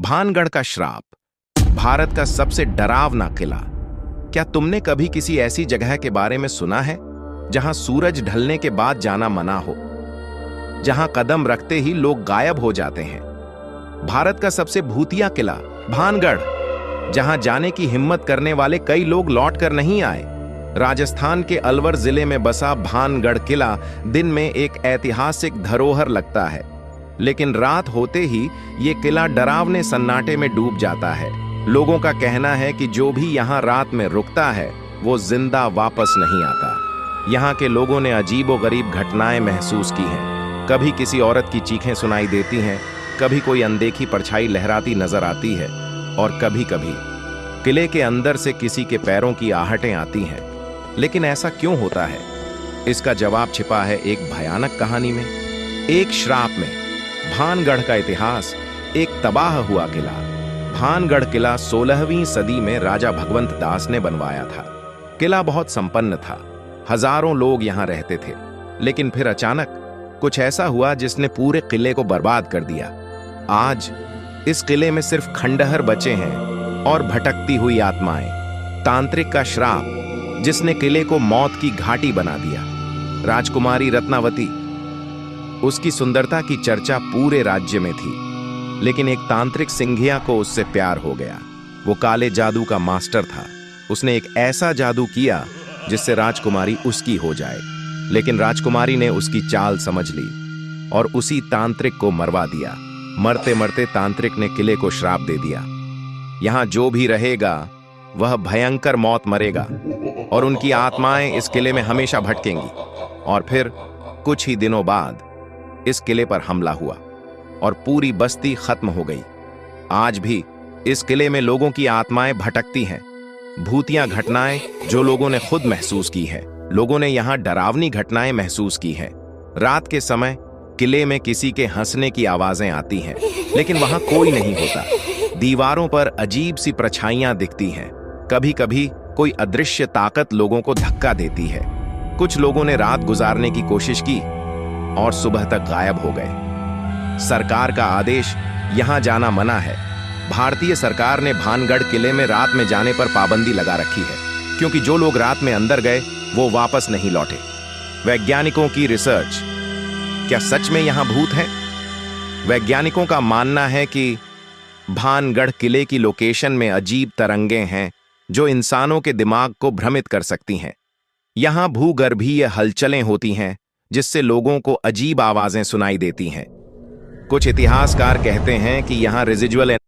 भानगढ़ का श्राप, भारत का सबसे डरावना किला। क्या तुमने कभी किसी ऐसी जगह के बारे में सुना है जहां सूरज ढलने के बाद जाना मना हो, जहां कदम रखते ही लोग गायब हो जाते हैं? भारत का सबसे भूतिया किला भानगढ़, जहां जाने की हिम्मत करने वाले कई लोग लौट कर नहीं आए। राजस्थान के अलवर जिले में बसा भानगढ़ किला दिन में एक ऐतिहासिक धरोहर लगता है, लेकिन रात होते ही ये किला डरावने सन्नाटे में डूब जाता है। लोगों का कहना है कि जो भी यहाँ रात में रुकता है वो जिंदा वापस नहीं आता। यहाँ के लोगों ने अजीबोगरीब घटनाएं महसूस की हैं। कभी किसी औरत की चीखें सुनाई देती हैं, कभी कोई अनदेखी परछाई लहराती नजर आती है, और कभी कभी किले के अंदर से किसी के पैरों की आहटें आती हैं। लेकिन ऐसा क्यों होता है? इसका जवाब छिपा है एक भयानक कहानी में, एक श्राप में। भानगढ़ का इतिहास, एक तबाह हुआ किला। भानगढ़ किला 16वीं सदी में राजा भगवंत दास ने बनवाया था। किला बहुत संपन्न था, हजारों लोग यहां रहते थे। लेकिन फिर अचानक कुछ ऐसा हुआ जिसने पूरे किले को बर्बाद कर दिया। आज इस किले में सिर्फ खंडहर बचे हैं और भटकती हुई आत्माएं। तांत्रिक का श्राप जिसने किले को मौत की घाटी बना दिया। राजकुमारी रत्नावती, उसकी सुंदरता की चर्चा पूरे राज्य में थी, लेकिन एक तांत्रिक सिंघिया को उससे प्यार हो गया। वो काले जादू का मास्टर था। उसने एक ऐसा जादू किया जिससे राजकुमारी उसकी हो जाए। लेकिन राजकुमारी ने उसकी चाल समझ ली और उसी तांत्रिक को मरवा दिया। मरते मरते तांत्रिक ने किले को श्राप दे दिया। यहां जो भी रहेगा वह भयंकर मौत मरेगा और उनकी आत्माएं इस किले में हमेशा भटकेंगी। और फिर कुछ ही दिनों बाद इस किले पर हमला हुआ और पूरी बस्ती खत्म हो गई। आज भी इस किले में लोगों की आत्माएं भटकती हैं। भूतिया घटनाएं जो लोगों ने खुद महसूस की है। लोगों ने यहां डरावनी घटनाएं महसूस की हैं। रात के समय किले में किसी के हंसने की आवाजें आती हैं, लेकिन वहां कोई नहीं होता। दीवारों पर अजीब सी परछाइयां दिखती हैं। कभी कभी कोई अदृश्य ताकत लोगों को धक्का देती है। कुछ लोगों ने रात गुजारने की कोशिश की और सुबह तक गायब हो गए। सरकार का आदेश यहां जाना मना है। भारतीय सरकार ने भानगढ़ किले में रात में जाने पर पाबंदी लगा रखी है, क्योंकि जो लोग रात में अंदर गए वो वापस नहीं लौटे। वैज्ञानिकों की रिसर्च, क्या सच में यहां भूत है? वैज्ञानिकों का मानना है कि भानगढ़ किले की लोकेशन में अजीब तरंगें हैं जो इंसानों के दिमाग को भ्रमित कर सकती हैं। यहां भूगर्भीय हलचलें होती हैं जिससे लोगों को अजीब आवाजें सुनाई देती हैं। कुछ इतिहासकार कहते हैं कि यहां रेजिडुअल